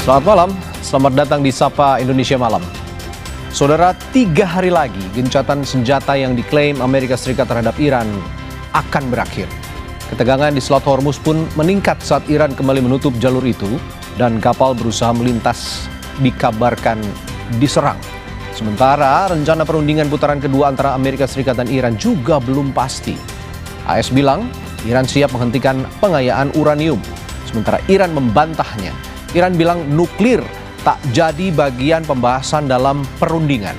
Selamat malam, selamat datang di Sapa Indonesia Malam. Saudara, 3 hari lagi gencatan senjata yang diklaim Amerika Serikat terhadap Iran akan berakhir. Ketegangan di Selat Hormuz pun meningkat saat Iran kembali menutup jalur itu dan kapal berusaha melintas dikabarkan diserang. Sementara rencana perundingan putaran kedua antara Amerika Serikat dan Iran juga belum pasti. AS bilang Iran siap menghentikan pengayaan uranium, sementara Iran membantahnya. Iran bilang nuklir tak jadi bagian pembahasan dalam perundingan.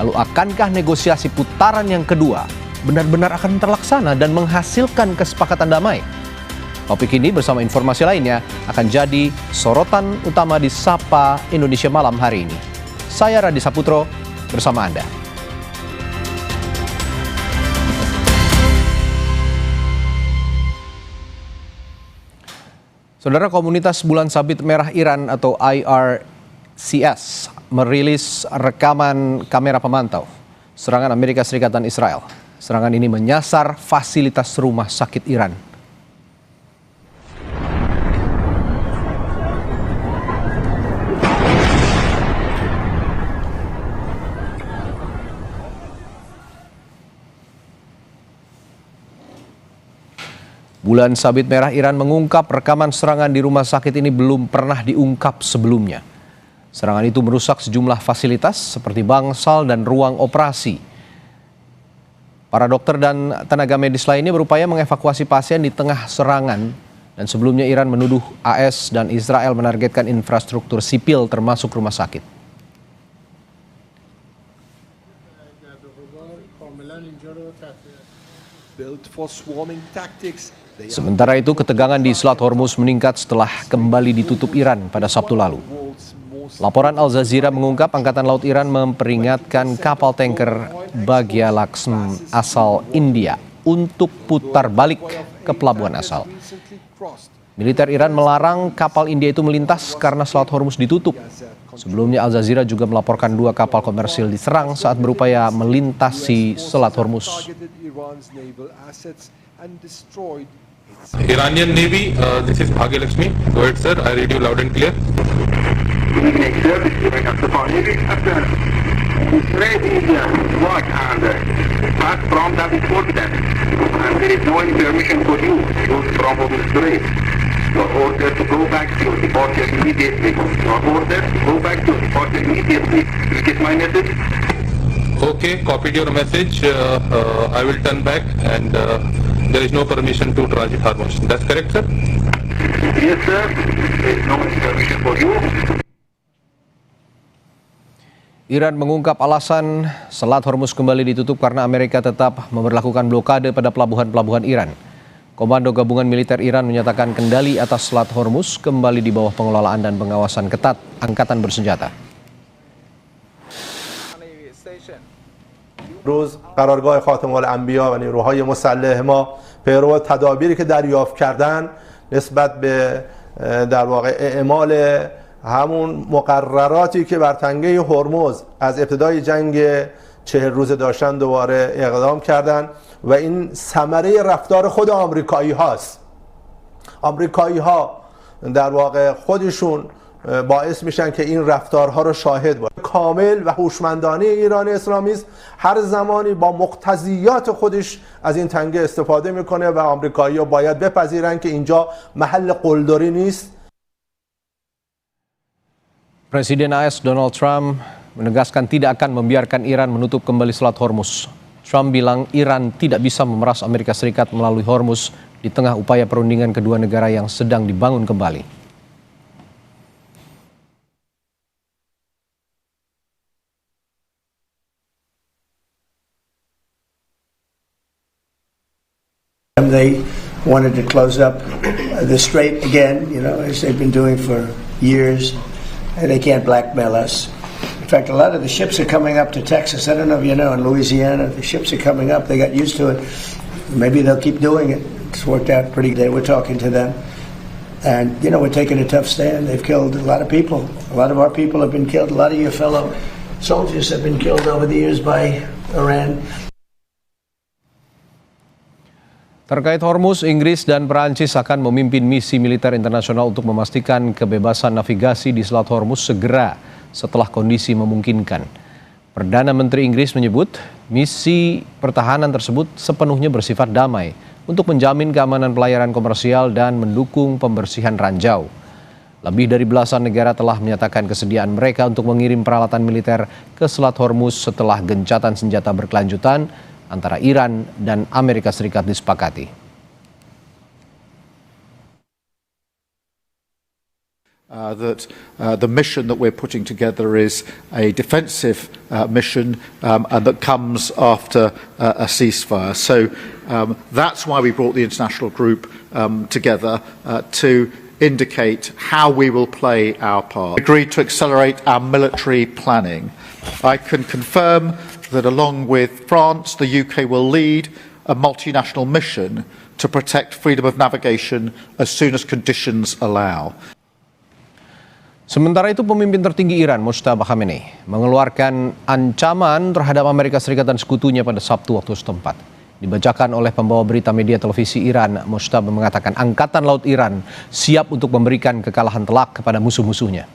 Lalu akankah negosiasi putaran yang kedua benar-benar akan terlaksana dan menghasilkan kesepakatan damai? Topik ini bersama informasi lainnya akan jadi sorotan utama di Sapa Indonesia Malam hari ini. Saya Radi Saputro bersama Anda. Saudara, komunitas Bulan Sabit Merah Iran atau IRCS merilis rekaman kamera pemantau serangan Amerika Serikat dan Israel. Serangan ini menyasar fasilitas rumah sakit Iran. Bulan Sabit Merah Iran mengungkap rekaman serangan di rumah sakit ini belum pernah diungkap sebelumnya. Serangan itu merusak sejumlah fasilitas seperti bangsal dan ruang operasi. Para dokter dan tenaga medis lainnya berupaya mengevakuasi pasien di tengah serangan. Dan sebelumnya Iran menuduh AS dan Israel menargetkan infrastruktur sipil termasuk rumah sakit. Sementara itu, ketegangan di Selat Hormuz meningkat setelah kembali ditutup Iran pada Sabtu lalu. Laporan Al Jazeera mengungkap Angkatan Laut Iran memperingatkan kapal tanker Bagya Laksmi asal India untuk putar balik ke pelabuhan asal. Militer Iran melarang kapal India itu melintas karena Selat Hormuz ditutup. Sebelumnya Al Jazeera juga melaporkan 2 kapal komersil diserang saat berupaya melintasi Selat Hormuz. Iranian Navy, this is Bagya Laksmi. Go ahead, sir. I read you loud and clear. Good evening, sir. This is Mustafa Navy. After Israel is what and part from that report that and there is no permission for you to from Israel. Your order to go back to your departure immediately. Your order to go back to your departure immediately. You get my message? Okay, copied your message. I will turn back and there is no permission to transit Hormuz. That's correct, sir? Yes, sir. There is no permission for you. Iran mengungkap alasan Selat Hormuz kembali ditutup karena Amerika tetap memberlakukan blokade pada pelabuhan-pelabuhan Iran. Komando Gabungan Militer Iran menyatakan kendali atas Selat Hormuz kembali di bawah pengelolaan dan pengawasan ketat Angkatan Bersenjata. روز قرارگاه خاتم الانبیا و نیروهای مسلح ما پیرو تدابیری که دریافت کردن نسبت به در واقع اعمال همون مقرراتی که بر تنگه هرمز از ابتدای جنگ 40 روزه داشتن دوباره اقدام کردن و این ثمره رفتار خود آمریکایی هاست. آمریکایی ها در واقع خودشون باعث میشن که این رفتارها رو شاهد باشه. کامل و هوشمندانه ایران اسلامی است، هر زمانی با مقتضیات خودش از این تنگه استفاده میکنه و آمریکایی‌ها باید بپذیرن که اینجا محل قلدری نیست. Presiden AS Donald Trump menegaskan tidak akan membiarkan Iran menutup kembali Selat Hormuz. Trump bilang Iran tidak bisa memeras Amerika Serikat melalui Hormuz di tengah upaya perundingan kedua negara yang sedang dibangun kembali. They wanted to close up the strait again, as they've been doing for years. And they can't blackmail us. In fact, a lot of the ships are coming up to Texas. I don't know if you know, in Louisiana, the ships are coming up. They got used to it. Maybe they'll keep doing it. It's worked out pretty good. We're talking to them. And, we're taking a tough stand. They've killed a lot of people. A lot of our people have been killed. A lot of your fellow soldiers have been killed over the years by Iran. Terkait Hormuz, Inggris dan Perancis akan memimpin misi militer internasional untuk memastikan kebebasan navigasi di Selat Hormuz segera setelah kondisi memungkinkan. Perdana Menteri Inggris menyebut misi pertahanan tersebut sepenuhnya bersifat damai untuk menjamin keamanan pelayaran komersial dan mendukung pembersihan ranjau. Lebih dari belasan negara telah menyatakan kesediaan mereka untuk mengirim peralatan militer ke Selat Hormuz setelah gencatan senjata berkelanjutan antara Iran dan Amerika Serikat disepakati. The mission that we're putting together is a defensive mission and that comes after a ceasefire. So that's why we brought the international group together to indicate how we will play our part. We agreed to accelerate our military planning. I can confirm that along with France, the UK will lead a multinational mission to protect freedom of navigation as soon as conditions allow. Sementara itu, pemimpin tertinggi Iran, Mojtaba Khamenei, mengeluarkan ancaman terhadap Amerika Serikat dan sekutunya pada Sabtu waktu setempat. Dibacakan oleh pembawa berita media televisi Iran, Mojtaba mengatakan Angkatan Laut Iran siap untuk memberikan kekalahan telak kepada musuh-musuhnya.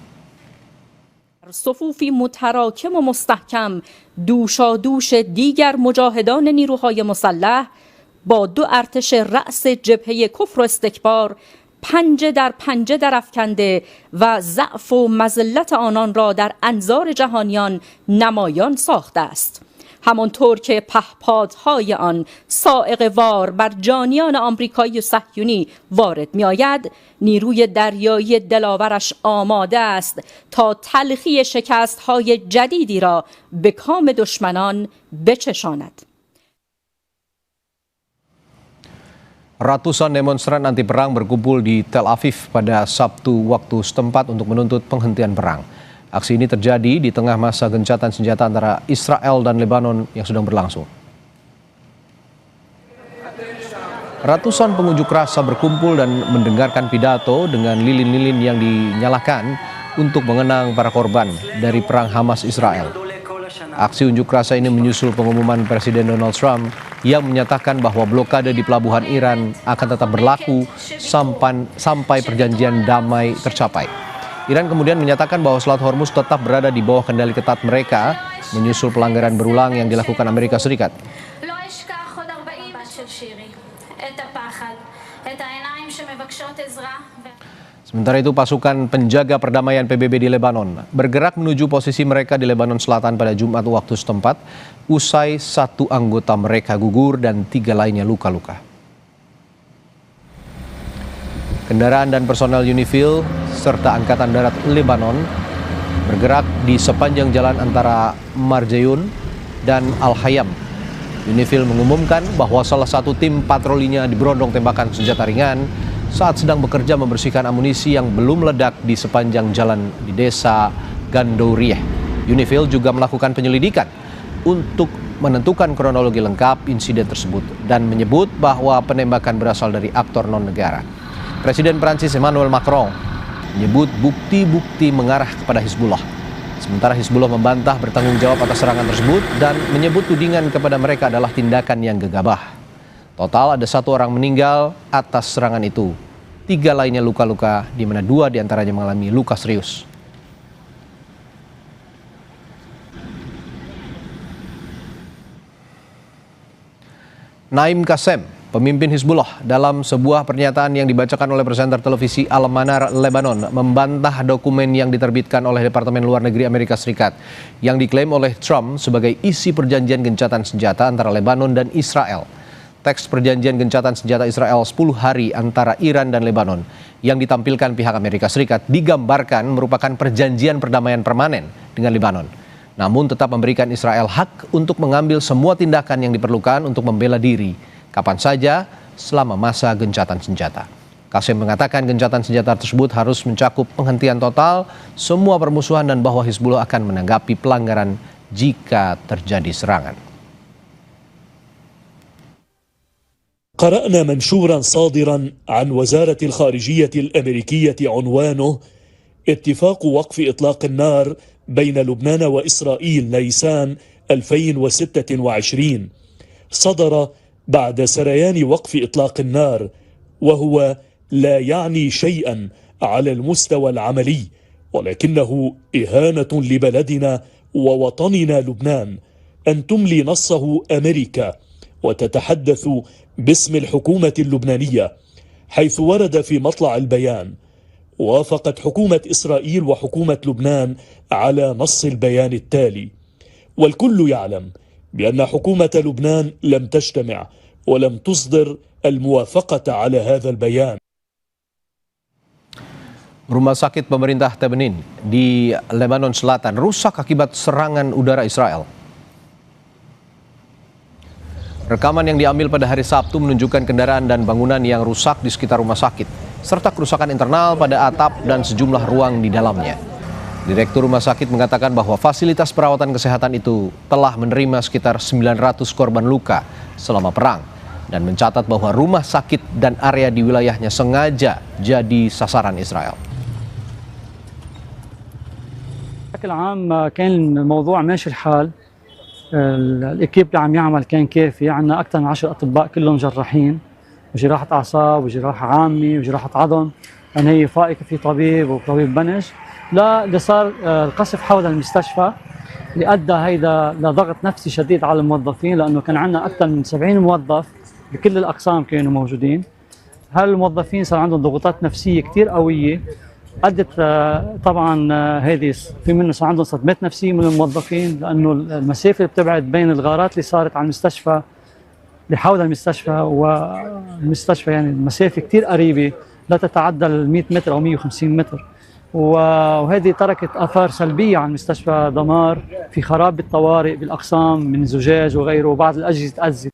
صفوفی متراکم و مستحکم دوشادوش دیگر مجاهدان نیروهای مسلح با دو ارتش رأس جبهه کفر و استکبار پنجه در افکنده و ضعف و مذلت آنان را در انظار جهانیان نمایان ساخته است. همانطور که پهپادهای آن صاعقه وار بر جانیان آمریکایی و صهیونی وارد می آید، نیروی دریایی دلاورش آماده است تا تلخی شکستهای جدیدی را به کام دشمنان بچشاند. Ratusan demonstran anti perang berkumpul di Tel Aviv pada Sabtu waktu setempat untuk menuntut penghentian perang. Aksi ini terjadi di tengah masa gencatan senjata antara Israel dan Lebanon yang sedang berlangsung. Ratusan pengunjuk rasa berkumpul dan mendengarkan pidato dengan lilin-lilin yang dinyalakan untuk mengenang para korban dari perang Hamas Israel. Aksi unjuk rasa ini menyusul pengumuman Presiden Donald Trump yang menyatakan bahwa blokade di pelabuhan Iran akan tetap berlaku sampai perjanjian damai tercapai. Iran kemudian menyatakan bahwa Selat Hormuz tetap berada di bawah kendali ketat mereka, menyusul pelanggaran berulang yang dilakukan Amerika Serikat. Sementara itu, pasukan penjaga perdamaian PBB di Lebanon bergerak menuju posisi mereka di Lebanon Selatan pada Jumat waktu setempat, usai satu anggota mereka gugur dan 3 lainnya luka-luka. Kendaraan dan personel UNIFIL serta Angkatan Darat Lebanon bergerak di sepanjang jalan antara Marjayun dan Al-Hayam. UNIFIL mengumumkan bahwa salah satu tim patrolinya diberondong tembakan senjata ringan saat sedang bekerja membersihkan amunisi yang belum meledak di sepanjang jalan di desa Gandourieh. UNIFIL juga melakukan penyelidikan untuk menentukan kronologi lengkap insiden tersebut dan menyebut bahwa penembakan berasal dari aktor non-negara. Presiden Prancis Emmanuel Macron menyebut bukti-bukti mengarah kepada Hizbullah. Sementara Hizbullah membantah bertanggung jawab atas serangan tersebut dan menyebut tudingan kepada mereka adalah tindakan yang gegabah. Total ada 1 orang meninggal atas serangan itu. 3 lainnya luka-luka, di mana 2 diantaranya mengalami luka serius. Naim Qassem, pemimpin Hizbullah, dalam sebuah pernyataan yang dibacakan oleh presenter televisi Al-Manar Lebanon, membantah dokumen yang diterbitkan oleh Departemen Luar Negeri Amerika Serikat yang diklaim oleh Trump sebagai isi perjanjian gencatan senjata antara Lebanon dan Israel. Teks perjanjian gencatan senjata Israel 10 hari antara Iran dan Lebanon yang ditampilkan pihak Amerika Serikat digambarkan merupakan perjanjian perdamaian permanen dengan Lebanon. Namun tetap memberikan Israel hak untuk mengambil semua tindakan yang diperlukan untuk membela diri kapan saja selama masa gencatan senjata. Qassem mengatakan gencatan senjata tersebut harus mencakup penghentian total semua permusuhan dan bahwa Hizbullah akan menanggapi pelanggaran jika terjadi serangan. قرأنا منشورا صادرا عن وزارة الخارجية الأمريكية عنوانه اتفاق وقف إطلاق النار بين لبنان وإسرائيل نيسان 2026 صدر بعد سريان وقف إطلاق النار، وهو لا يعني شيئا على المستوى العملي، ولكنه إهانة لبلدنا ووطننا لبنان أن تملي نصه أمريكا وتتحدث باسم الحكومة اللبنانية، حيث ورد في مطلع البيان: وافقت حكومة إسرائيل وحكومة لبنان على نص البيان التالي. والكل يعلم بأن حكومة لبنان لم تجتمع ولم تصدر الموافقة على هذا البيان. Rumah sakit pemerintah Tabenin di Lebanon Selatan rusak akibat serangan udara Israel. Rekaman yang diambil pada hari Sabtu menunjukkan kendaraan dan bangunan yang rusak di sekitar rumah sakit, serta kerusakan internal pada atap dan sejumlah ruang di dalamnya. Direktur rumah sakit mengatakan bahwa fasilitas perawatan kesehatan itu telah menerima sekitar 900 korban luka selama perang dan mencatat bahwa rumah sakit dan area di wilayahnya sengaja jadi sasaran Israel. بشكل عام كان الموضوع ماشي الحال، الإكيب اللي عم يعمل كان كافي، عندنا أكثر من 10 أطباء كلهم جراحين وجراحة أعصاب وجراحة عامة وجراحة عظم، لأن هي فائقة في طبيب وطبيب بنج. لا اللي صار القصف حول المستشفى اللي أدى هيدا لضغط نفسي شديد على الموظفين، لأنه كان عندنا أكثر من 70 موظف بكل الأقسام كانوا موجودين. هالموظفين صار عندهم ضغوطات نفسية كتير قوية، أدت طبعا هذه في منه صار عندهم صدمات نفسية من الموظفين، لأنه المسافة اللي بتبعد بين الغارات اللي صارت على المستشفى اللي حول المستشفى والمستشفى، يعني المسافة كتير قريبة لا تتعدى 100 متر أو 150 متر، وهذه تركت آثار سلبية على المستشفى، دمار في خراب بالطوارئ بالأقسام من زجاج وغيره، وبعض الأجهزة تأذت.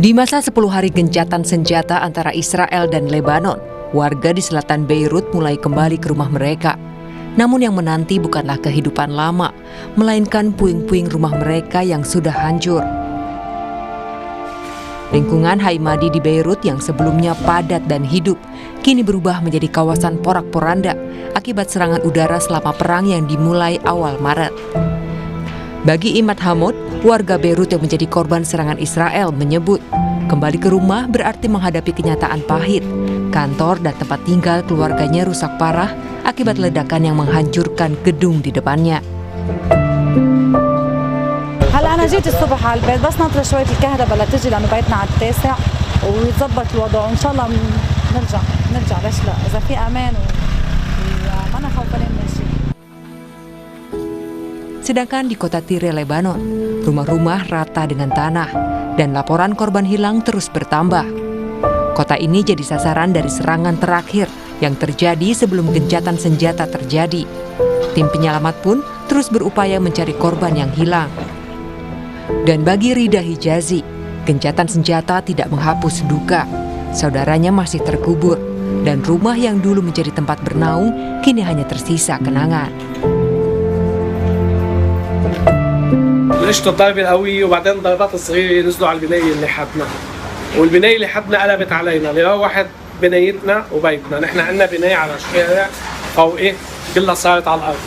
Di masa 10 hari gencatan senjata antara Israel dan Lebanon, warga di selatan Beirut mulai kembali ke rumah mereka. Namun yang menanti bukanlah kehidupan lama, melainkan puing-puing rumah mereka yang sudah hancur. Lingkungan Haimadi di Beirut yang sebelumnya padat dan hidup, kini berubah menjadi kawasan porak-poranda akibat serangan udara selama perang yang dimulai awal Maret. Bagi Imad Hamod, warga Beirut yang menjadi korban serangan Israel menyebut, kembali ke rumah berarti menghadapi kenyataan pahit. Kantor dan tempat tinggal keluarganya rusak parah akibat ledakan yang menghancurkan gedung di depannya. هلا أنا جيت الصبح على البيت بس ناطرة شوية الكهرباء لتجي لأنه بيتنا على التاسع ويتظبط الوضع وإن شاء الله نرجع ليش لا إذا في أمان وما أنا خوفانين من شيء. Sedangkan di kota Tire, Lebanon, rumah-rumah rata dengan tanah dan laporan korban hilang terus bertambah. Kota ini jadi sasaran dari serangan terakhir yang terjadi sebelum gencatan senjata terjadi. Tim penyelamat pun terus berupaya mencari korban yang hilang. Dan bagi Rida Hijazi, gencatan senjata tidak menghapus duka. Saudaranya masih terkubur dan rumah yang dulu menjadi tempat bernaung kini hanya tersisa kenangan. القشطة الضربة القوية وبعدين ضربات الصغيرة نزلوا على البناية اللي حدنا، والبناية اللي حدنا قلبت علينا، اللي روحت بنايتنا وبيتنا، نحن عندنا بناية على الشارع فوقي كلها صارت على الأرض،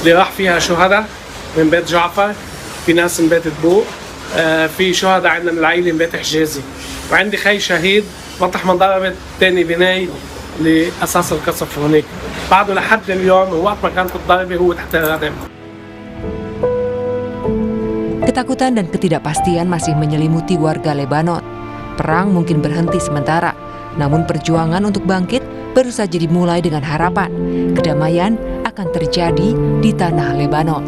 اللي راح فيها شهداء من بيت جعفر، في ناس من بيت دبوق، في شهداء عندنا من العائلة من بيت حجازي، وعندي خي شهيد مطرح ما انضربت تاني بناية لأساس القصف هناك، بعده لحد اليوم وقت ما كانت الضربة هو تحت الردم. Ketakutan dan ketidakpastian masih menyelimuti warga Lebanon. Perang mungkin berhenti sementara, namun perjuangan untuk bangkit baru saja dimulai dengan harapan kedamaian akan terjadi di tanah Lebanon.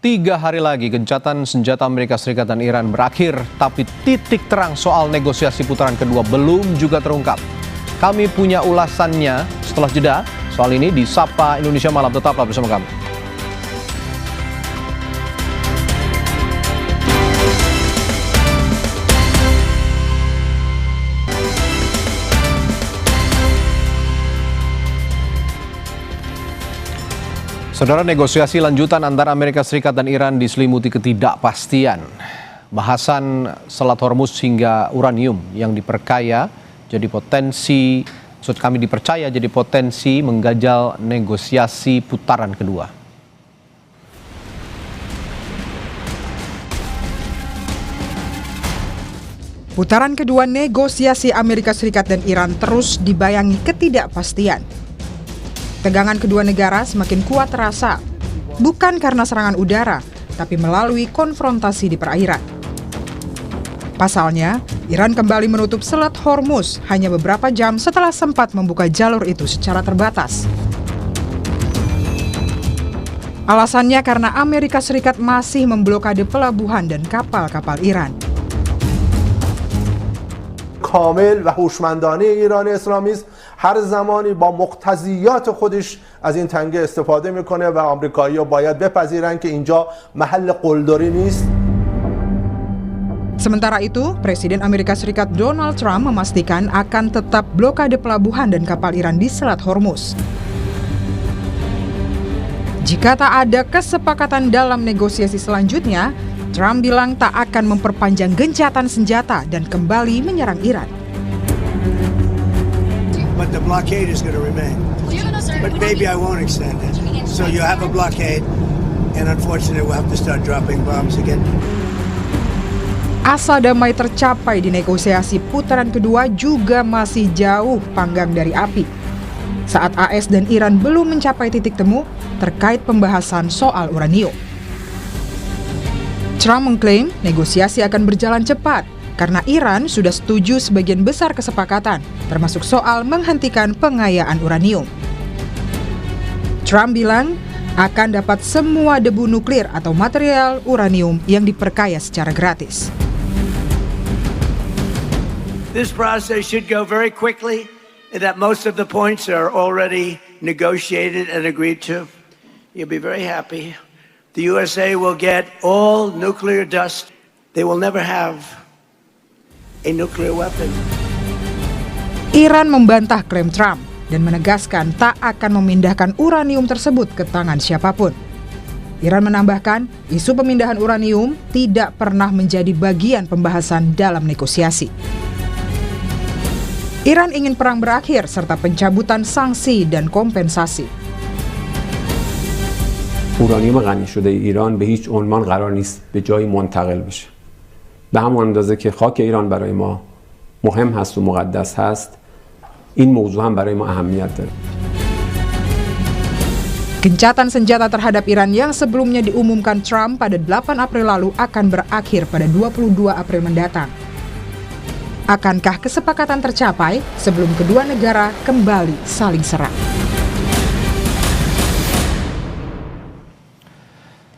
Tiga hari lagi gencatan senjata Amerika Serikat dan Iran berakhir, tapi titik terang soal negosiasi putaran kedua belum juga terungkap. Kami punya ulasannya setelah jeda. Soal ini di Sapa Indonesia Malam, tetaplah bersama kami. Saudara, negosiasi lanjutan antara Amerika Serikat dan Iran diselimuti ketidakpastian. bahasan Selat Hormuz hingga uranium yang dipercaya jadi potensi mengganjal negosiasi putaran kedua. Putaran kedua negosiasi Amerika Serikat dan Iran terus dibayangi ketidakpastian. Tegangan kedua negara semakin kuat terasa, bukan karena serangan udara, tapi melalui konfrontasi di perairan. Pasalnya, Iran kembali menutup Selat Hormuz hanya beberapa jam setelah sempat membuka jalur itu secara terbatas. Alasannya karena Amerika Serikat masih memblokade pelabuhan dan kapal-kapal Iran. کامل و هوشمندانه ایران اسلامی است هر زمانی با مقتضیات خودش از این تنگه استفاده میکنه و آمریکایی‌ها باید بپذیرن که اینجا محل قلدری نیست. Sementara itu, Presiden Amerika Serikat Donald Trump memastikan akan tetap blokade pelabuhan dan kapal Iran di Selat Hormuz. Jika tak ada kesepakatan dalam negosiasi selanjutnya, Trump bilang tak akan memperpanjang gencatan senjata dan kembali menyerang Iran. But the blockade is going to remain. But maybe I won't extend it. So you have a blockade, and unfortunately we'll have to start dropping bombs again. Asa damai tercapai di negosiasi putaran kedua juga masih jauh panggang dari api. Saat AS dan Iran belum mencapai titik temu terkait pembahasan soal uranium. Trump mengklaim negosiasi akan berjalan cepat karena Iran sudah setuju sebagian besar kesepakatan, termasuk soal menghentikan pengayaan uranium. Trump bilang akan dapat semua debu nuklir atau material uranium yang diperkaya secara gratis. This process should go very quickly, and that most of the points are already negotiated and agreed to. You'll be very happy. The USA will get all nuclear dust. They will never have a nuclear weapon. Iran membantah klaim Trump dan menegaskan tak akan memindahkan uranium tersebut ke tangan siapapun. Iran menambahkan, isu pemindahan uranium tidak pernah menjadi bagian pembahasan dalam negosiasi. Iran ingin perang berakhir serta pencabutan sanksi dan kompensasi. اورانیوم غنی شده ایران به هیچ عنوان قرار نیست به جایی منتقل بشه. به همون اندازه که خاک ایران برای ما مهم هست و مقدس هست، این موضوع هم برای ما اهمیت داره. Gencatan senjata terhadap Iran yang sebelumnya diumumkan Trump pada 8 April lalu akan berakhir pada 22 April mendatang. Akankah kesepakatan tercapai sebelum kedua negara kembali saling serang?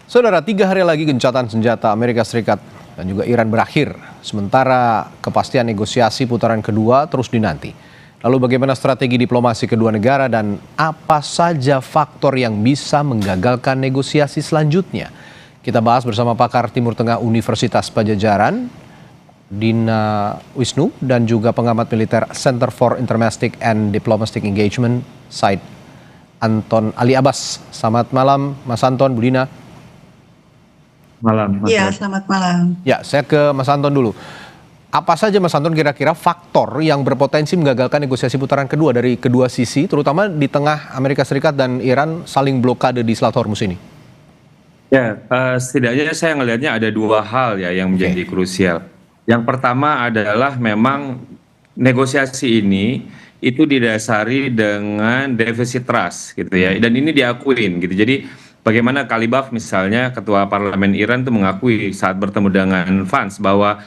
Saudara, 3 hari lagi gencatan senjata Amerika Serikat dan juga Iran berakhir. Sementara kepastian negosiasi putaran kedua terus dinanti. Lalu bagaimana strategi diplomasi kedua negara dan apa saja faktor yang bisa menggagalkan negosiasi selanjutnya? Kita bahas bersama pakar Timur Tengah Universitas Padjadjaran, Dina Wisnu, dan juga pengamat militer Center for Intermestic and Diplomatic Engagement, Said Anton Ali Abbas. Selamat malam, Mas Anton, Bu Dina. Malam. Iya, selamat malam. Ya, saya ke Mas Anton dulu. Apa saja Mas Anton kira-kira faktor yang berpotensi menggagalkan negosiasi putaran kedua dari kedua sisi, terutama di tengah Amerika Serikat dan Iran saling blokade di Selat Hormuz ini? Ya, setidaknya saya ngelihatnya ada 2 hal ya yang menjadi krusial. Yang pertama adalah memang negosiasi ini itu didasari dengan defisit trust gitu ya, dan ini diakuin gitu. Jadi bagaimana Kalibaf misalnya, ketua parlemen Iran itu mengakui saat bertemu dengan Vance bahwa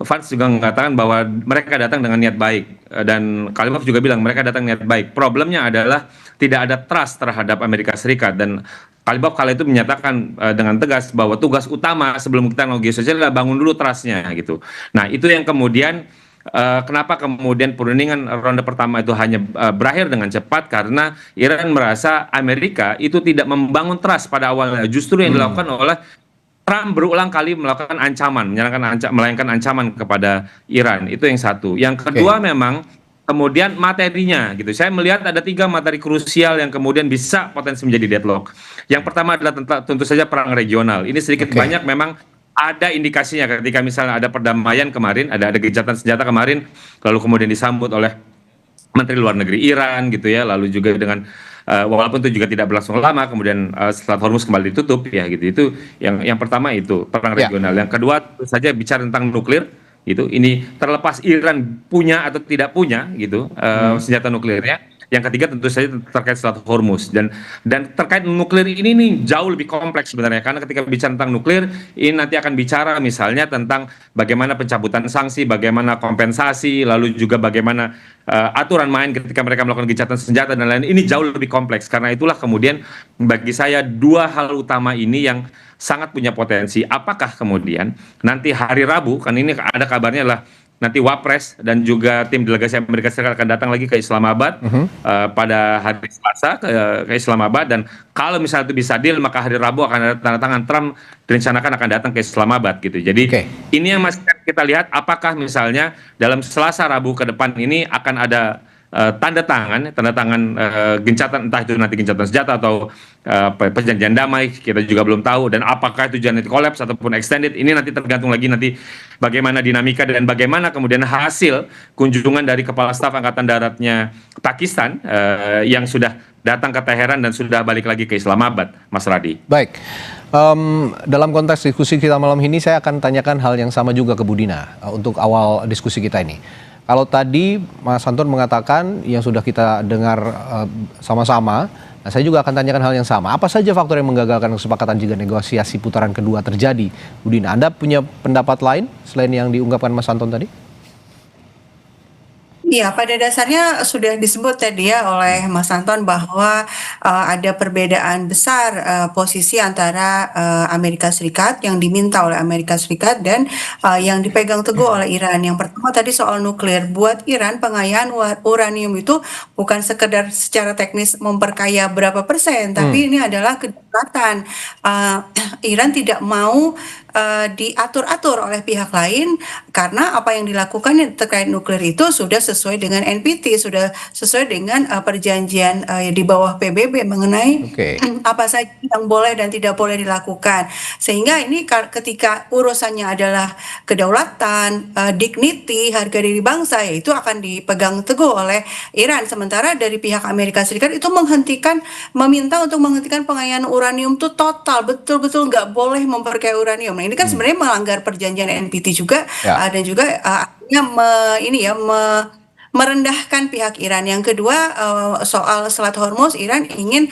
Vance juga mengatakan bahwa mereka datang dengan niat baik, dan Kalibaf juga bilang mereka datang niat baik. Problemnya adalah tidak ada trust terhadap Amerika Serikat, dan Kalibaf kala itu menyatakan dengan tegas bahwa tugas utama sebelum kita negosiasi adalah bangun dulu trustnya gitu. Nah, itu yang kemudian kenapa kemudian perundingan ronde pertama itu hanya berakhir dengan cepat, karena Iran merasa Amerika itu tidak membangun trust pada awalnya. Justru yang dilakukan oleh Trump berulang kali melakukan ancaman, melayangkan ancaman kepada Iran. Itu yang satu. Yang kedua memang kemudian materinya gitu. Saya melihat ada 3 materi krusial yang kemudian bisa potensi menjadi deadlock. Yang pertama adalah tentu saja perang regional. Ini sedikit banyak memang ada indikasinya ketika misalnya ada perdamaian kemarin, ada gencatan senjata kemarin, lalu kemudian disambut oleh Menteri Luar Negeri Iran gitu ya, lalu juga dengan walaupun itu juga tidak berlangsung lama, kemudian Selat Hormuz kembali ditutup ya gitu. Itu yang pertama itu perang regional. Yang kedua tentu saja bicara tentang nuklir gitu. Ini terlepas Iran punya atau tidak punya gitu senjata nuklirnya. Yang ketiga tentu saja terkait Selat Hormuz dan terkait nuklir ini nih jauh lebih kompleks sebenarnya, karena ketika bicara tentang nuklir ini nanti akan bicara misalnya tentang bagaimana pencabutan sanksi, bagaimana kompensasi, lalu juga bagaimana aturan main ketika mereka melakukan gencatan senjata dan lain-lain. Ini jauh lebih kompleks, karena itulah kemudian bagi saya dua hal utama ini yang sangat punya potensi. Apakah kemudian nanti hari Rabu, kan ini ada kabarnya lah nanti Wapres dan juga tim delegasi Amerika Serikat akan datang lagi ke Islamabad pada hari Selasa ke Islamabad, dan kalau misalnya itu bisa deal maka hari Rabu akan ada tanda tangan. Trump direncanakan akan datang ke Islamabad gitu. Jadi ini yang masih kita lihat apakah misalnya dalam Selasa Rabu ke depan ini akan ada tanda tangan gencatan, entah itu nanti gencatan senjata atau perjanjian damai, kita juga belum tahu, dan apakah itu nanti collapse ataupun extended, ini nanti tergantung lagi nanti bagaimana dinamika dan bagaimana kemudian hasil kunjungan dari Kepala Staf Angkatan Daratnya Pakistan yang sudah datang ke Teheran dan sudah balik lagi ke Islamabad, Mas Radi. Baik, dalam konteks diskusi kita malam ini saya akan tanyakan hal yang sama juga ke Budina untuk awal diskusi kita ini. Kalau tadi Mas Anton mengatakan yang sudah kita dengar sama-sama, nah saya juga akan tanyakan hal yang sama. Apa saja faktor yang menggagalkan kesepakatan jika negosiasi putaran kedua terjadi? Budina, Anda punya pendapat lain selain yang diungkapkan Mas Anton tadi? Iya, pada dasarnya sudah disebut tadi ya oleh Mas Anton bahwa ada perbedaan besar posisi antara Amerika Serikat yang diminta oleh Amerika Serikat dan yang dipegang teguh oleh Iran. Yang pertama tadi soal nuklir. Buat Iran pengayaan uranium itu bukan sekedar secara teknis memperkaya berapa persen, tapi ini adalah kedaulatan. Iran tidak mau diatur-atur oleh pihak lain, karena apa yang dilakukan terkait nuklir itu sudah sesuai dengan NPT, sudah sesuai dengan perjanjian di bawah PBB mengenai apa saja yang boleh dan tidak boleh dilakukan. Sehingga ini ketika urusannya adalah kedaulatan, dignity, harga diri bangsa, yaitu akan dipegang teguh oleh Iran. Sementara dari pihak Amerika Serikat itu meminta untuk menghentikan pengayaan uranium itu total, betul-betul nggak boleh memperkaya uranium. Nah, ini kan sebenarnya melanggar perjanjian NPT juga, dan juga merendahkan pihak Iran. Yang kedua, soal Selat Hormuz, Iran ingin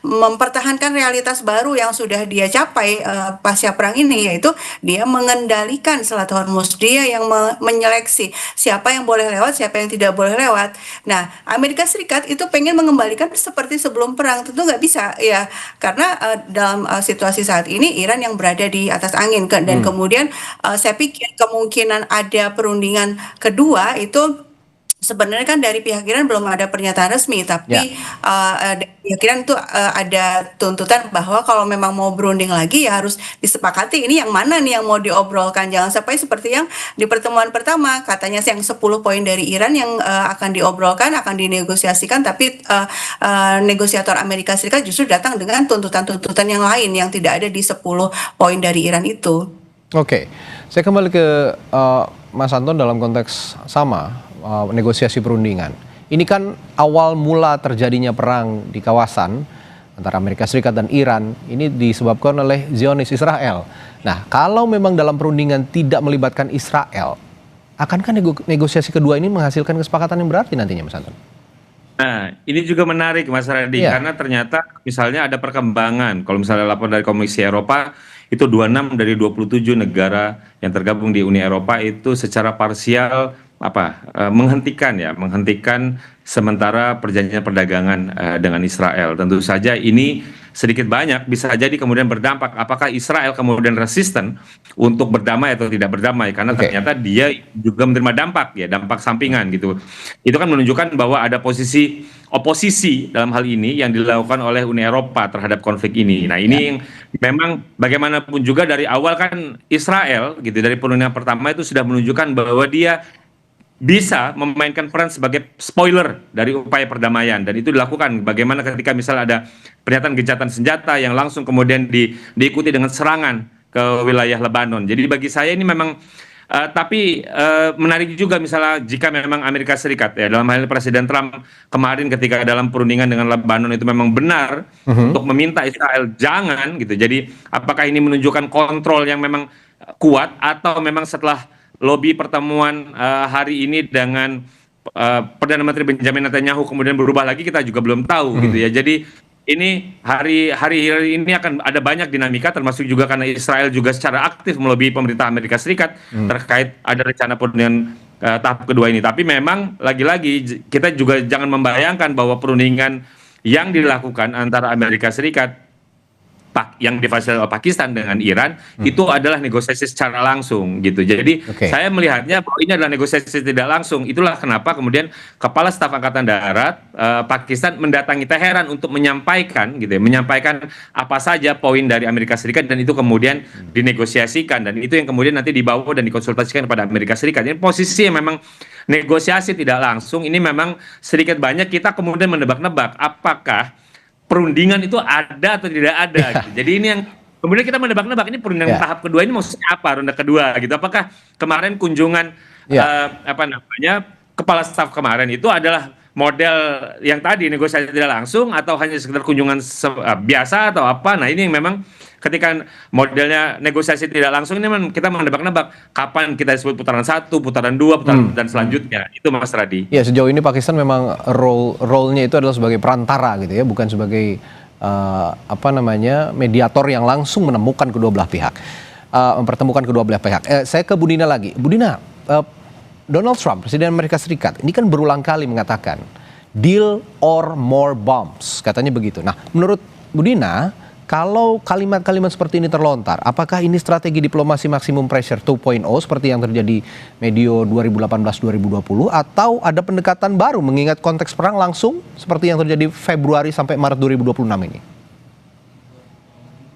mempertahankan realitas baru yang sudah dia capai pasca perang ini, yaitu dia mengendalikan Selat Hormuz, dia yang menyeleksi siapa yang boleh lewat, siapa yang tidak boleh lewat. Nah, Amerika Serikat itu pengen mengembalikan seperti sebelum perang, tentu nggak bisa ya, karena dalam situasi saat ini Iran yang berada di atas angin, dan kemudian saya pikir kemungkinan ada perundingan kedua itu sebenarnya kan dari pihak Iran belum ada pernyataan resmi, tapi dari pihak Iran itu ada tuntutan bahwa kalau memang mau berunding lagi ya harus disepakati ini yang mana nih yang mau diobrolkan. Jangan sampai seperti yang di pertemuan pertama, katanya yang 10 poin dari Iran yang akan diobrolkan, akan dinegosiasikan, tapi negosiator Amerika Serikat justru datang dengan tuntutan-tuntutan yang lain yang tidak ada di 10 poin dari Iran itu. Oke, saya kembali ke Mas Anton dalam konteks sama. Negosiasi perundingan. Ini kan awal mula terjadinya perang di kawasan antara Amerika Serikat dan Iran ini disebabkan oleh Zionis Israel. Nah, kalau memang dalam perundingan tidak melibatkan Israel, akankah negosiasi kedua ini menghasilkan kesepakatan yang berarti nantinya, Mas Anton? Nah, ini juga menarik, Mas Radi, karena ternyata misalnya ada perkembangan. Kalau misalnya laporan dari Komisi Eropa, itu 26 dari 27 negara yang tergabung di Uni Eropa itu secara parsial menghentikan sementara perjanjian perdagangan dengan Israel. Tentu saja ini sedikit banyak bisa jadi kemudian berdampak apakah Israel kemudian resisten untuk berdamai atau tidak berdamai, karena ternyata dia juga menerima dampak sampingan gitu. Itu kan menunjukkan bahwa ada posisi oposisi dalam hal ini yang dilakukan oleh Uni Eropa terhadap konflik ini. Nah, ini yang memang bagaimanapun juga dari awal kan Israel gitu, dari perundingan pertama itu sudah menunjukkan bahwa dia bisa memainkan peran sebagai spoiler dari upaya perdamaian, dan itu dilakukan bagaimana ketika misalnya ada pernyataan gencatan senjata yang langsung kemudian diikuti dengan serangan ke wilayah Lebanon. Jadi bagi saya ini memang tapi menarik juga misalnya jika memang Amerika Serikat ya dalam hal ini Presiden Trump kemarin ketika dalam perundingan dengan Lebanon itu memang benar untuk meminta Israel jangan gitu. Jadi apakah ini menunjukkan kontrol yang memang kuat atau memang setelah lobby pertemuan hari ini dengan Perdana Menteri Benjamin Netanyahu kemudian berubah lagi, kita juga belum tahu gitu ya. Jadi ini hari ini akan ada banyak dinamika, termasuk juga karena Israel juga secara aktif melobi pemerintah Amerika Serikat terkait ada rencana perundingan tahap kedua ini. Tapi memang lagi-lagi kita juga jangan membayangkan bahwa perundingan yang dilakukan antara Amerika Serikat yang difasilitasi oleh Pakistan dengan Iran itu adalah negosiasi secara langsung gitu. Jadi saya melihatnya bahwa ini adalah negosiasi tidak langsung. Itulah kenapa kemudian Kepala Staf Angkatan Darat Pakistan mendatangi Teheran untuk menyampaikan gitu ya, menyampaikan apa saja poin dari Amerika Serikat dan itu kemudian dinegosiasikan dan itu yang kemudian nanti dibawa dan dikonsultasikan kepada Amerika Serikat. Ini posisi yang memang negosiasi tidak langsung. Ini memang sedikit banyak kita kemudian menebak-nebak apakah perundingan itu ada atau tidak ada gitu. Jadi ini yang kemudian kita menebak-nebak ini perundingan tahap kedua ini maksudnya apa, ronde kedua gitu. Apakah kemarin kunjungan kepala staf kemarin itu adalah model yang tadi negosiasi tidak langsung atau hanya sekedar kunjungan biasa atau apa. Nah ini yang memang ketika modelnya negosiasi tidak langsung ini memang kita menebak-nebak kapan kita disebut putaran 1, putaran 2, putaran dan selanjutnya. Itu Mas Radi. Ya sejauh ini Pakistan memang role-nya itu adalah sebagai perantara gitu ya, bukan sebagai mediator yang langsung menemukan kedua belah pihak, mempertemukan kedua belah pihak. Saya ke Bu Dina lagi. Bu Dina, Donald Trump, Presiden Amerika Serikat, ini kan berulang kali mengatakan deal or more bombs, katanya begitu. Nah, menurut Bu Dina, kalau kalimat-kalimat seperti ini terlontar, apakah ini strategi diplomasi maximum pressure 2.0 seperti yang terjadi medio 2018-2020 atau ada pendekatan baru mengingat konteks perang langsung seperti yang terjadi Februari sampai Maret 2026 ini?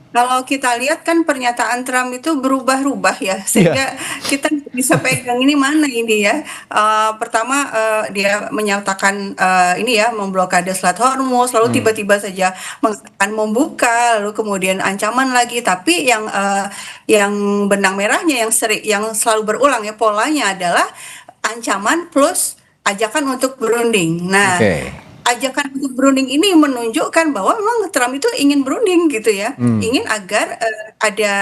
Kalau kita lihat kan pernyataan Trump itu berubah-ubah ya, sehingga kita bisa pegang ini mana ini ya. Pertama dia menyatakan ini ya memblokade Selat Hormuz, lalu tiba-tiba saja mengatakan membuka, lalu kemudian ancaman lagi. Tapi yang benang merahnya yang selalu berulang ya polanya adalah ancaman plus ajakan untuk berunding. Nah. Ajakan untuk berunding ini menunjukkan bahwa memang Trump itu ingin berunding gitu ya, ingin agar ada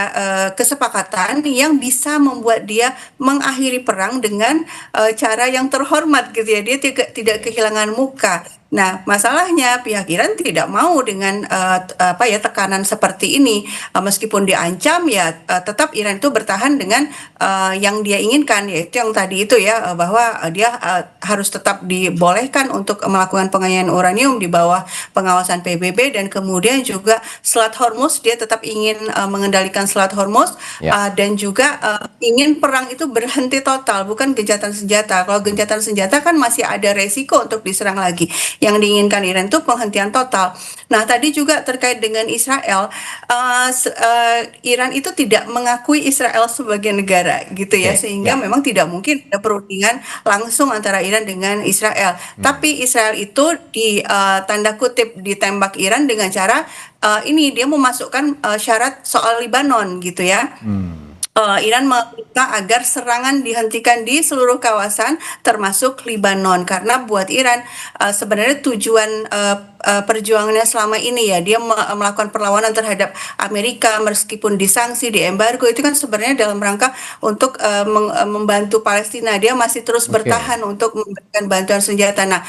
kesepakatan yang bisa membuat dia mengakhiri perang dengan cara yang terhormat gitu ya, dia tidak kehilangan muka. Nah, masalahnya pihak Iran tidak mau dengan tekanan seperti ini, meskipun diancam ya tetap Iran itu bertahan dengan yang dia inginkan, yaitu yang tadi itu ya, bahwa dia harus tetap dibolehkan untuk melakukan penganyaan uranium di bawah pengawasan PBB, dan kemudian juga Selat Hormuz dia tetap ingin mengendalikan Selat Hormuz, dan juga ingin perang itu berhenti total, bukan gencatan senjata. Kalau gencatan senjata kan masih ada resiko untuk diserang lagi. Yang diinginkan Iran itu penghentian total. Nah, tadi juga terkait dengan Israel, Iran itu tidak mengakui Israel sebagai negara gitu ya, sehingga memang tidak mungkin ada perundingan langsung antara Iran dengan Israel. Tapi Israel itu di tanda kutip ditembak Iran dengan cara ini dia memasukkan syarat soal Libanon gitu ya. Iran meminta agar serangan dihentikan di seluruh kawasan termasuk Libanon, karena buat Iran sebenarnya tujuan perjuangannya selama ini ya, dia melakukan perlawanan terhadap Amerika meskipun disanksi, diembargo, itu kan sebenarnya dalam rangka untuk membantu Palestina. Dia masih terus bertahan untuk memberikan bantuan senjata. Nah,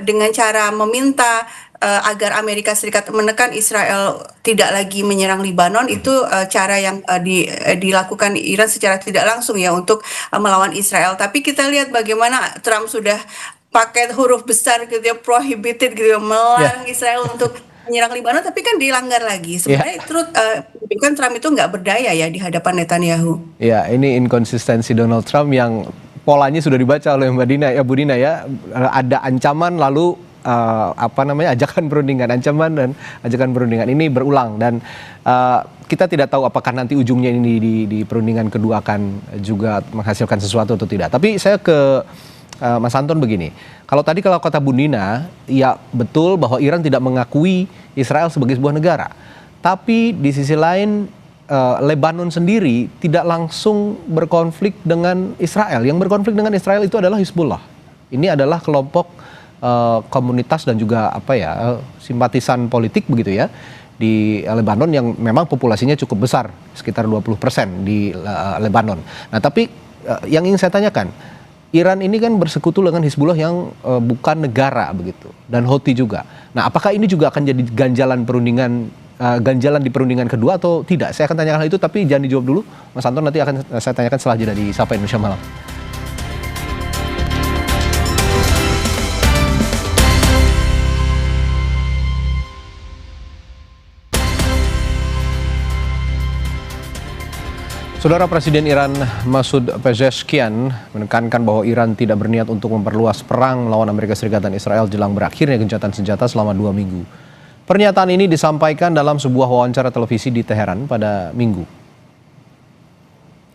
dengan cara meminta agar Amerika Serikat menekan Israel tidak lagi menyerang Libanon, itu cara yang dilakukan Iran secara tidak langsung ya untuk melawan Israel. Tapi kita lihat bagaimana Trump sudah pakai huruf besar gitu ya, prohibited gitu ya, melarang Israel untuk menyerang Libanon, tapi kan dilanggar lagi. Sebenarnya kan Trump itu nggak berdaya ya di hadapan Netanyahu. Ya, ini inkonsistensi Donald Trump yang polanya sudah dibaca oleh Mbak Dina ya, Bu Dina ya, ada ancaman lalu ajakan perundingan, ancaman dan ajakan perundingan ini berulang, dan kita tidak tahu apakah nanti ujungnya ini di perundingan kedua akan juga menghasilkan sesuatu atau tidak. Tapi saya ke Mas Anton begini, kalau kata Bu Dina, ya betul bahwa Iran tidak mengakui Israel sebagai sebuah negara, tapi di sisi lain Lebanon sendiri tidak langsung berkonflik dengan Israel. Yang berkonflik dengan Israel itu adalah Hizbullah. Ini adalah kelompok komunitas dan juga simpatisan politik begitu ya di Lebanon yang memang populasinya cukup besar, sekitar 20% di Lebanon. Nah, tapi yang ingin saya tanyakan, Iran ini kan bersekutu dengan Hizbullah yang bukan negara begitu, dan Houthi juga. Nah, apakah ini juga akan jadi ganjalan di perundingan kedua atau tidak? Saya akan tanyakan hal itu, tapi jangan dijawab dulu, Mas Anton. Nanti akan saya tanyakan setelah jeda di Sapa Indonesia Malam. Saudara, Presiden Iran Masoud Pezeshkian menekankan bahwa Iran tidak berniat untuk memperluas perang melawan Amerika Serikat dan Israel jelang berakhirnya gencatan senjata selama 2 minggu. Pernyataan ini disampaikan dalam sebuah wawancara televisi di Teheran pada Minggu.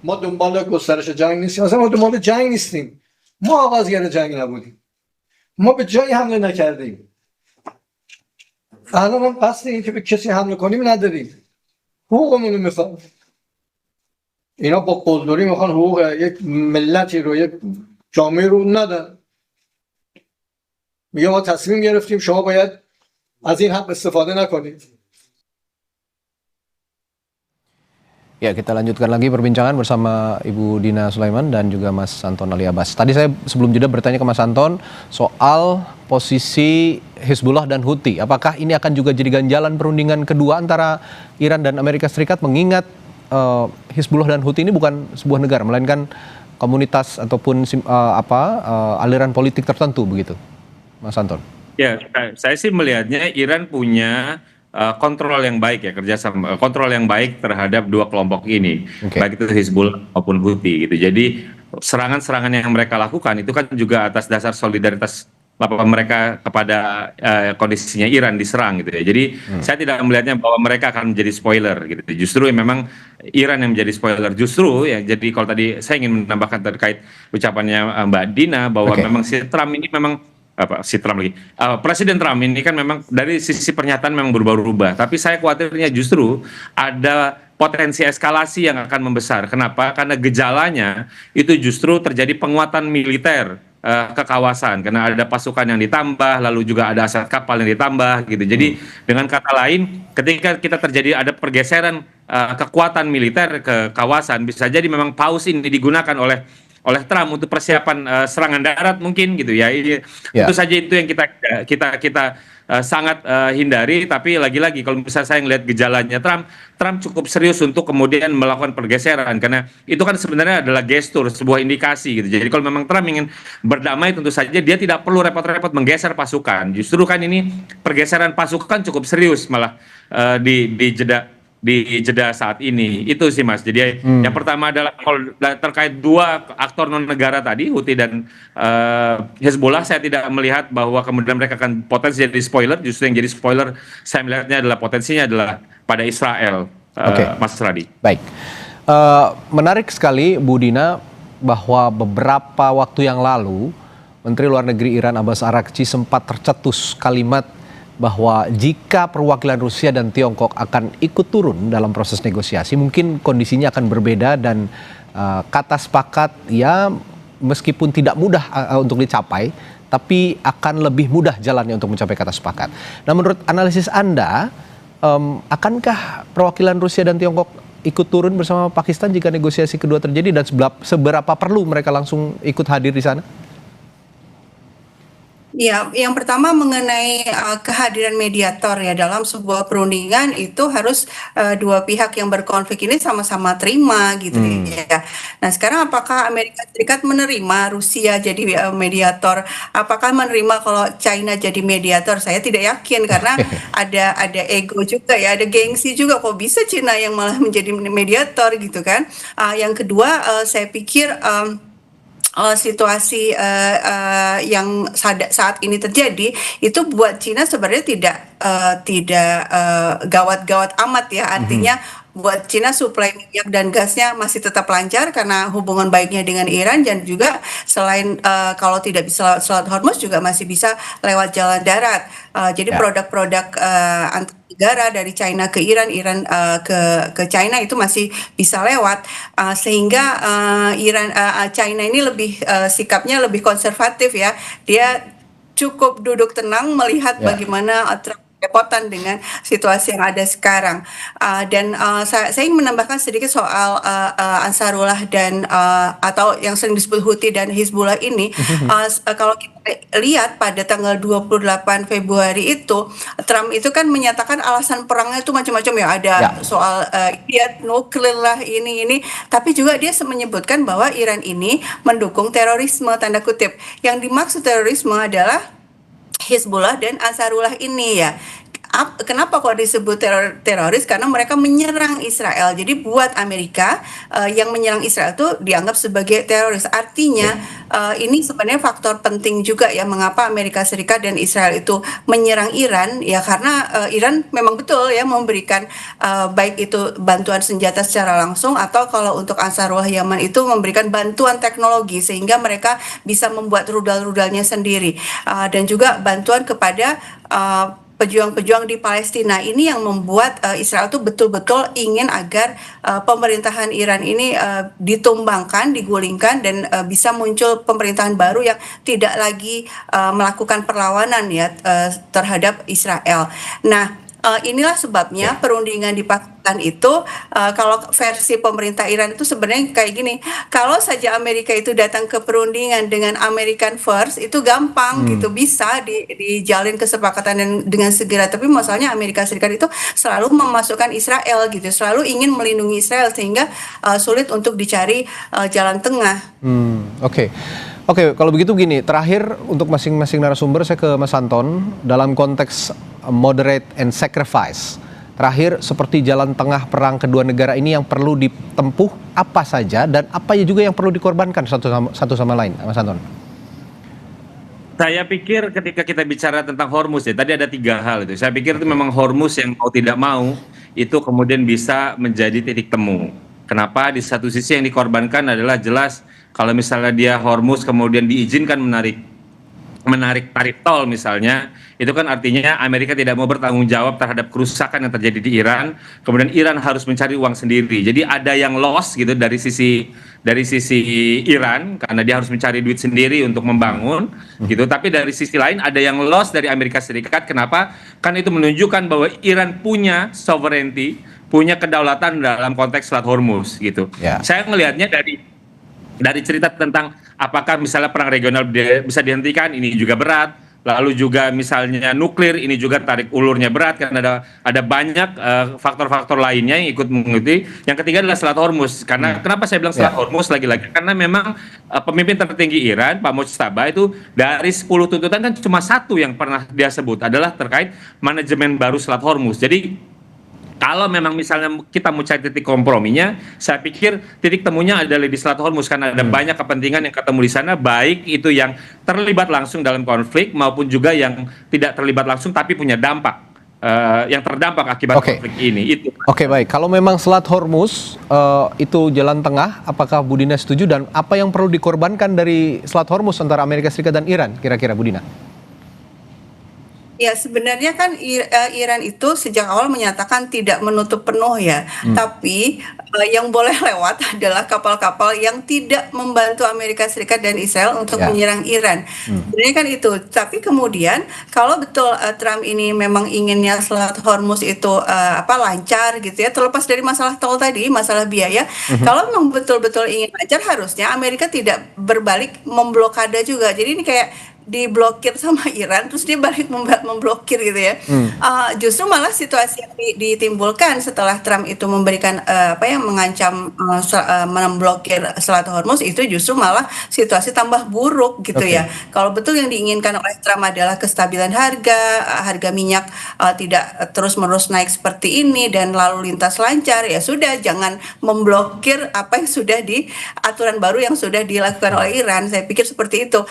ما دنبال گسترش جنگ نیستیم، اصلا ما دنبال جنگ نیستیم. ما آغازگر جنگ نبودیم. ما به جایی حمله نکردیم. الان هم قصد این که به کسی حمله کنیم نداریم. حقوقمون رو میخوام. اینا با قلدری میخوان حقوق یک ملتی رو، یک جامعه رو ندن. میگه ما تصمیم گرفتیم شما باید از این حق استفاده نکنید. Ya, kita lanjutkan lagi perbincangan bersama Ibu Dina Sulaiman dan juga Mas Anton Ali Abbas. Tadi saya sebelum jeda bertanya ke Mas Anton soal posisi Hizbullah dan Houthi. Apakah ini akan juga jadi ganjalan perundingan kedua antara Iran dan Amerika Serikat, mengingat Hizbullah dan Houthi ini bukan sebuah negara, melainkan komunitas ataupun aliran politik tertentu begitu, Mas Anton? Ya, saya sih melihatnya Iran punya kontrol yang baik ya, kerjasama kontrol yang baik terhadap dua kelompok ini, baik itu Hizbullah maupun Houthi gitu. Jadi serangan-serangan yang mereka lakukan itu kan juga atas dasar solidaritas mereka kepada kondisinya Iran diserang gitu ya. Jadi saya tidak melihatnya bahwa mereka akan menjadi spoiler gitu. Justru memang Iran yang menjadi spoiler. Justru ya, jadi kalau tadi saya ingin menambahkan terkait ucapannya Mbak Dina bahwa memang si Trump ini memang Presiden Trump ini kan memang dari sisi pernyataan memang berubah-ubah, tapi saya khawatirnya justru ada potensi eskalasi yang akan membesar. Kenapa? Karena gejalanya itu justru terjadi penguatan militer ke kawasan, karena ada pasukan yang ditambah, lalu juga ada aset kapal yang ditambah gitu. Jadi dengan kata lain, ketika kita terjadi ada pergeseran kekuatan militer ke kawasan, bisa jadi memang pause ini digunakan oleh Trump untuk persiapan serangan darat mungkin gitu ya. Tentu saja itu yang kita sangat hindari. Tapi lagi-lagi kalau misalnya saya ngelihat gejalanya Trump cukup serius untuk kemudian melakukan pergeseran, karena itu kan sebenarnya adalah gestur, sebuah indikasi gitu. Jadi kalau memang Trump ingin berdamai, tentu saja dia tidak perlu repot-repot menggeser pasukan. Justru kan ini pergeseran pasukan cukup serius malah di jeda saat ini. Itu sih Mas. Jadi yang pertama adalah kalau terkait dua aktor non negara tadi, Houthi dan Hezbollah, saya tidak melihat bahwa kemudian mereka akan potensi jadi spoiler. Justru yang jadi spoiler saya melihatnya adalah potensinya adalah pada Israel, Mas Radi. Baik, menarik sekali Bu Dina bahwa beberapa waktu yang lalu Menteri Luar Negeri Iran Abbas Araghchi sempat tercetus kalimat bahwa jika perwakilan Rusia dan Tiongkok akan ikut turun dalam proses negosiasi, mungkin kondisinya akan berbeda dan kata sepakat ya meskipun tidak mudah untuk dicapai, tapi akan lebih mudah jalannya untuk mencapai kata sepakat. Nah, menurut analisis Anda, akankah perwakilan Rusia dan Tiongkok ikut turun bersama Pakistan jika negosiasi kedua terjadi, dan seberapa perlu mereka langsung ikut hadir di sana? Ya, yang pertama mengenai kehadiran mediator ya dalam sebuah perundingan, itu harus dua pihak yang berkonflik ini sama-sama terima gitu ya. Nah, sekarang apakah Amerika Serikat menerima Rusia jadi mediator? Apakah menerima kalau China jadi mediator? Saya tidak yakin, karena ada ego juga ya, ada gengsi juga, kok bisa China yang malah menjadi mediator gitu kan. Yang kedua, saya pikir situasi yang saat ini terjadi itu buat Cina sebenarnya tidak gawat-gawat amat ya. Artinya buat Cina suplai minyak dan gasnya masih tetap lancar karena hubungan baiknya dengan Iran, dan juga selain kalau tidak bisa Selat Hormuz juga masih bisa lewat jalan darat. Jadi produk-produk negara, dari China ke Iran, Iran ke China itu masih bisa lewat, sehingga China ini lebih sikapnya lebih konservatif ya. Dia cukup duduk tenang melihat bagaimana Trump kerepotan dengan situasi yang ada sekarang. Dan saya ingin menambahkan sedikit soal Ansarullah dan atau yang sering disebut Houthi dan Hizbullah ini. Kalau kita lihat pada tanggal 28 Februari itu, Trump itu kan menyatakan alasan perangnya itu macam-macam ya. Ada soal nuklir lah, ini. Tapi juga dia menyebutkan bahwa Iran ini mendukung terorisme, tanda kutip. Yang dimaksud terorisme adalah Hizbullah dan Ansarullah ini ya. Kenapa kok disebut teroris? Karena mereka menyerang Israel. Jadi buat Amerika yang menyerang Israel itu dianggap sebagai teroris. Artinya ini sebenarnya faktor penting juga ya mengapa Amerika Serikat dan Israel itu menyerang Iran ya, karena Iran memang betul ya memberikan baik itu bantuan senjata secara langsung atau kalau untuk Ansarullah Yaman itu memberikan bantuan teknologi sehingga mereka bisa membuat rudal-rudalnya sendiri, dan juga bantuan kepada pejuang-pejuang di Palestina. Ini yang membuat Israel itu betul-betul ingin agar pemerintahan Iran ini ditumbangkan, digulingkan, dan bisa muncul pemerintahan baru yang tidak lagi melakukan perlawanan ya terhadap Israel. Nah, inilah sebabnya perundingan di Pakistan itu kalau versi pemerintah Iran itu sebenarnya kayak gini, kalau saja Amerika itu datang ke perundingan dengan American First itu gampang gitu, bisa dijalin kesepakatan dengan segera, tapi masalahnya Amerika Serikat itu selalu memasukkan Israel gitu, selalu ingin melindungi Israel sehingga sulit untuk dicari jalan tengah. Oke, kalau begitu gini, terakhir untuk masing-masing narasumber saya ke Mas Anton dalam konteks moderate and sacrifice. Terakhir, seperti jalan tengah perang kedua negara ini yang perlu ditempuh apa saja dan apa juga yang perlu dikorbankan satu sama lain, Mas Anton? Saya pikir ketika kita bicara tentang Hormuz ya, tadi ada 3 hal itu. Saya pikir itu memang Hormuz yang mau tidak mau itu kemudian bisa menjadi titik temu. Kenapa? Di satu sisi yang dikorbankan adalah jelas kalau misalnya dia Hormuz kemudian diizinkan menarik tarif tol misalnya, itu kan artinya Amerika tidak mau bertanggung jawab terhadap kerusakan yang terjadi di Iran, kemudian Iran harus mencari uang sendiri. Jadi ada yang loss gitu dari sisi Iran karena dia harus mencari duit sendiri untuk membangun gitu, tapi dari sisi lain ada yang loss dari Amerika Serikat. Kenapa? Kan itu menunjukkan bahwa Iran punya sovereignty, punya kedaulatan dalam konteks Selat Hormuz gitu. Saya melihatnya dari cerita tentang apakah misalnya perang regional bisa dihentikan, ini juga berat. Lalu juga misalnya nuklir, ini juga tarik ulurnya berat karena ada banyak faktor-faktor lainnya yang ikut mengikuti. Yang ketiga adalah Selat Hormuz. Karena kenapa saya bilang Selat Hormuz lagi-lagi? Karena memang pemimpin tertinggi Iran, Pak Mojtaba, itu dari 10 tuntutan kan cuma 1 yang pernah dia sebut adalah terkait manajemen baru Selat Hormuz. Jadi kalau memang misalnya kita mau cari titik komprominya, saya pikir titik temunya adalah di Selat Hormuz karena ada banyak kepentingan yang ketemu di sana, baik itu yang terlibat langsung dalam konflik maupun juga yang tidak terlibat langsung tapi punya dampak, yang terdampak akibat konflik ini. Oke, baik. Kalau memang Selat Hormuz itu jalan tengah, apakah Budina setuju dan apa yang perlu dikorbankan dari Selat Hormuz antara Amerika Serikat dan Iran kira-kira, Budina? Ya sebenarnya kan Iran itu sejak awal menyatakan tidak menutup penuh ya, tapi yang boleh lewat adalah kapal-kapal yang tidak membantu Amerika Serikat dan Israel untuk menyerang Iran. Sebenarnya kan itu, tapi kemudian kalau betul Trump ini memang inginnya Selat Hormuz itu lancar gitu ya, terlepas dari masalah tol tadi, masalah biaya, kalau memang betul-betul ingin lancar harusnya Amerika tidak berbalik memblokade juga. Jadi ini kayak diblokir sama Iran terus dia balik memblokir gitu ya. Justru malah situasi yang ditimbulkan setelah Trump itu memberikan mengancam memblokir Selat Hormuz, itu justru malah situasi tambah buruk gitu ya. Kalau betul yang diinginkan oleh Trump adalah kestabilan harga minyak tidak terus-menerus naik seperti ini dan lalu lintas lancar, ya sudah, jangan memblokir apa yang sudah aturan baru yang sudah dilakukan oleh Iran. Saya pikir seperti itu.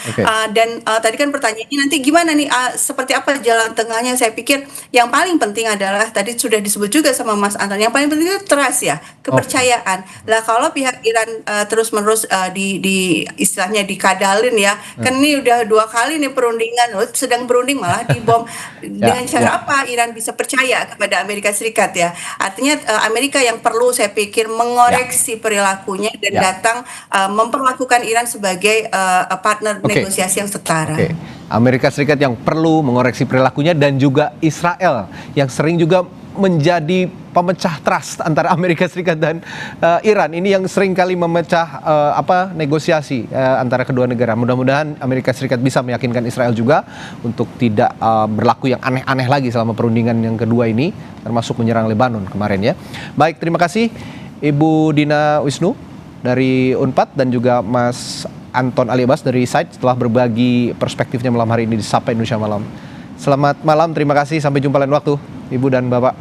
Dan tadi kan pertanyaannya nanti gimana nih, seperti apa jalan tengahnya? Saya pikir yang paling penting adalah tadi sudah disebut juga sama Mas Anton, yang paling penting itu trust ya, kepercayaan. Lah kalau pihak Iran terus-menerus di istilahnya dikadalin ya, kan ini udah 2 kali nih perundingan, sedang berunding malah dibom. Dengan cara apa Iran bisa percaya kepada Amerika Serikat ya? Artinya Amerika yang perlu saya pikir mengoreksi perilakunya dan datang memperlakukan Iran sebagai partner negosiasi yang setara. Amerika Serikat yang perlu mengoreksi perilakunya dan juga Israel yang sering juga menjadi pemecah trust antara Amerika Serikat dan Iran. Ini yang sering kali memecah negosiasi antara kedua negara. Mudah-mudahan Amerika Serikat bisa meyakinkan Israel juga untuk tidak berlaku yang aneh-aneh lagi selama perundingan yang kedua ini, termasuk menyerang Lebanon kemarin ya. Baik, terima kasih Ibu Dina Wisnu dari Unpad dan juga Mas Anton Ali Abbas dari SITE setelah berbagi perspektifnya malam hari ini di Sapa Indonesia Malam. Selamat malam, terima kasih, sampai jumpa lain waktu Ibu dan Bapak.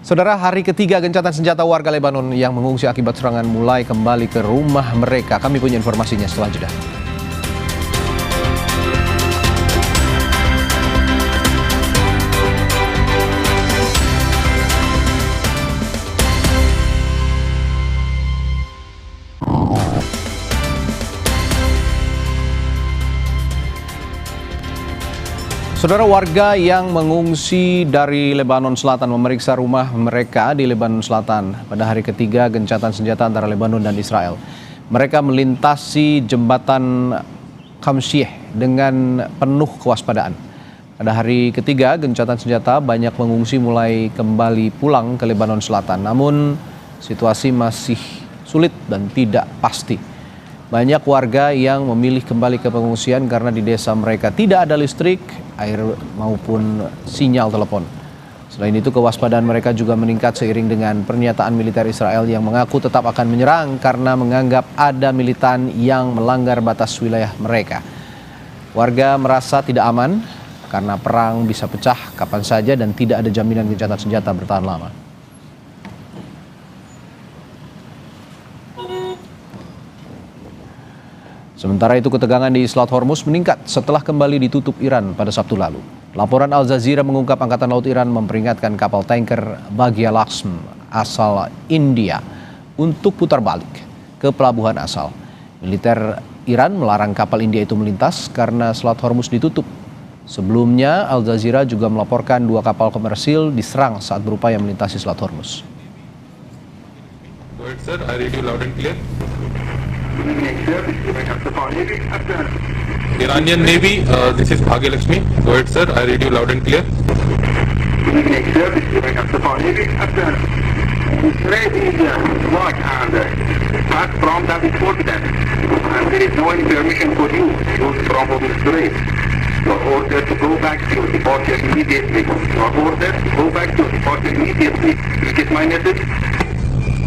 Saudara, hari ketiga gencatan senjata warga Lebanon yang mengungsi akibat serangan mulai kembali ke rumah mereka. Kami punya informasinya setelah jeda. Saudara, warga yang mengungsi dari Lebanon Selatan memeriksa rumah mereka di Lebanon Selatan pada hari ketiga gencatan senjata antara Lebanon dan Israel. Mereka melintasi jembatan Kamsyeh dengan penuh kewaspadaan. Pada hari ketiga gencatan senjata, banyak pengungsi mulai kembali pulang ke Lebanon Selatan. Namun situasi masih sulit dan tidak pasti. Banyak warga yang memilih kembali ke pengungsian karena di desa mereka tidak ada listrik, air maupun sinyal telepon. Selain itu, kewaspadaan mereka juga meningkat seiring dengan pernyataan militer Israel yang mengaku tetap akan menyerang karena menganggap ada militan yang melanggar batas wilayah mereka. Warga merasa tidak aman karena perang bisa pecah kapan saja dan tidak ada jaminan gencatan senjata bertahan lama. Sementara itu, ketegangan di Selat Hormuz meningkat setelah kembali ditutup Iran pada Sabtu lalu. Laporan Al Jazeera mengungkap Angkatan Laut Iran memperingatkan kapal tanker Bagya Lakshmi asal India untuk putar balik ke pelabuhan asal. Militer Iran melarang kapal India itu melintas karena Selat Hormuz ditutup. Sebelumnya, Al Jazeera juga melaporkan 2 kapal komersil diserang saat berupaya melintasi Selat Hormuz. Go ahead, sir. I read you loud and clear. Iranian Navy, this is Bagya Lakshmi. Go ahead, sir. I read you loud and clear. Israel is watch and pass from that report that, and there is no any permission for you from Israel. You are ordered to go back to your departure immediately. You are ordered to go back to your departure immediately. You get my message?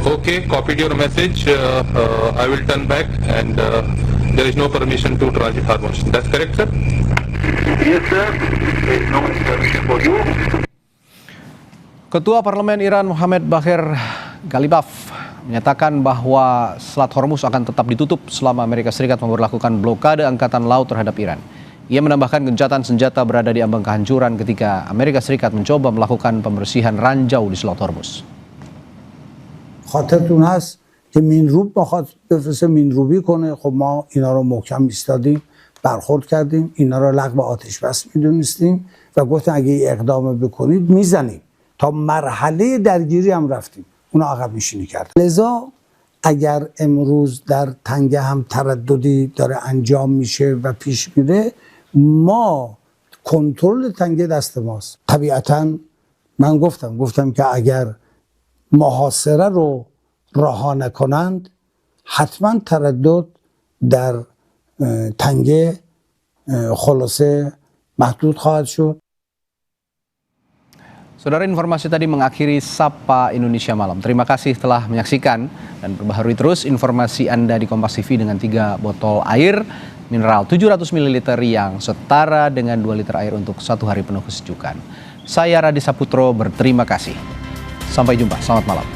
Okay, copied your message. I will turn back and there is no permission to transit Hormuz. That's correct, sir? Yes, sir. There is no permission for you. Ketua Parlemen Iran Mohammad Bagher Ghalibaf menyatakan bahwa Selat Hormuz akan tetap ditutup selama Amerika Serikat memberlakukan blokade angkatan laut terhadap Iran. Ia menambahkan gencatan senjata berada di ambang kehancuran ketika Amerika Serikat mencoba melakukan pembersihan ranjau di Selat Hormuz. خاطرتون هست که مینروب بخواد بفرسته مینروبی کنه. خب ما اینا رو محکم ایستادیم، برخورد کردیم، اینا رو لغو آتش بس میدونستیم و گفتن اگه اقدام بکنید میزنیم. تا مرحله درگیری هم رفتیم، اونا عقب نشینی کردن. لذا اگر امروز در تنگه هم ترددی داره انجام میشه و پیش میره، ما کنترل تنگه دست ماست. طبیعتاً من گفتم که اگر محاصره رو رها نکنند، حتما تردد در تنگه خلاصه محدود خواهد شد. Saudara, informasi tadi mengakhiri Sapa Indonesia Malam. Terima kasih telah menyaksikan dan perbaharui terus informasi Anda di Kompas TV dengan 3 botol air mineral 700 ml yang setara dengan 2 liter air untuk 1 hari penuh kesejukan. Saya Radi Saputro berterima kasih. Sampai jumpa, selamat malam.